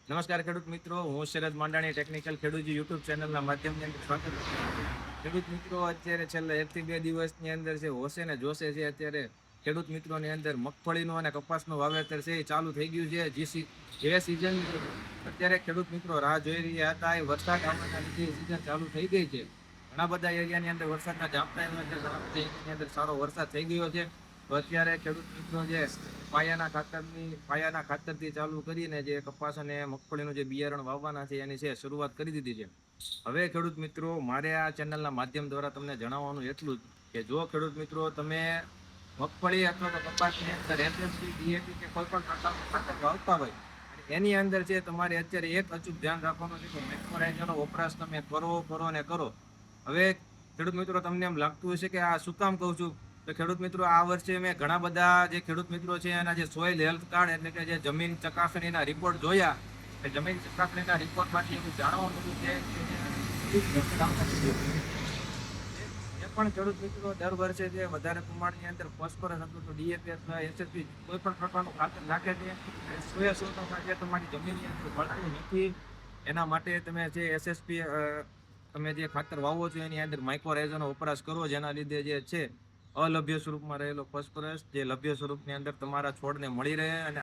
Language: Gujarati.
નમસ્કાર ખેડૂત મિત્રો, હું શરદ માંડાણી ટેકનિકલ ખેડૂત યુટ્યુબ ચેનલના માધ્યમથી સ્વાગત કરું છું. ખેડૂત મિત્રો, અત્યારે છેલ્લા 1 થી 2 દિવસની અંદર છે હોશે ને જોશે છે અત્યારે ખેડૂત મિત્રોની અંદર મગફળીનું અને કપાસનું વાવેતર છે એ ચાલુ થઈ ગયું છે. જે સિઝન અત્યારે ખેડૂત મિત્રો રાહ જોઈ રહ્યા હતા એ વરસાદ આવવાના લીધે સિઝન ચાલુ થઈ ગઈ છે. ઘણા બધા એરિયાની અંદર વરસાદના ઝાપટા આવ્યા છે, ઘણા બધા એરિયાની અંદર સારો વરસાદ થઈ ગયો છે. તો અત્યારે ખેડૂત મિત્રો જે પાયાના ખાતરથી ચાલુ કરીને જે કપાસ અને મગફળીનું જે બિયારણ વાવવાના છે એની છે શરૂઆત કરી દીધી છે. હવે ખેડૂત મિત્રો, મારે આ ચેનલના માધ્યમ દ્વારા તમને જણાવવાનું એટલું જ કે જો ખેડૂત મિત્રો તમે મગફળી અથવા તો કપાસની અંદર એસએસપી, ડીએપી કે કોઈ પણ પ્રકારનું ખાતર વાવતા હોય એની અંદર છે તમારે અત્યારે એક અચૂક ધ્યાન રાખવાનું છે કે મેક્સરાઇઝરનો વપરાશ તમે કરો ને કરો. હવે ખેડૂત મિત્રો, તમને એમ લાગતું હશે કે આ શું કામ કહું છું, તો ખેડૂત મિત્રો, આ વર્ષે મેં ઘણા બધા જે ખેડૂત મિત્રો છે એના જે સોઇલ હેલ્થ કાર્ડ એટલે કે જે જમીન ચકાસણીના રિપોર્ટ જોયા. એ જમીન ચકાસણીના રિપોર્ટમાંથી એવું જાણવા મળ્યું છે કે જે પણ ખેડૂત મિત્રો દર વર્ષે જે વધારે પ્રમાણની અંદર ફોસ્ફરસ અથવા તો ડીએપી અથવા એસએસપી કોઈ પણ પ્રકારનું ખાતર નાખે છે, 100% જે તમારી જમીનની અંદર મળતું નથી. એના માટે તમે જે એસએસપી તમે જે ખાતર વાવો છો એની અંદર માઇક્રોરાઇઝરનો વપરાશ કરો, જેના લીધે જે છે અલભ્ય સ્વરૂપમાં રહેલો ફોસ્ફરસ જે લભ્ય સ્વરૂપની અંદર તમારા છોડને મળી રહે અને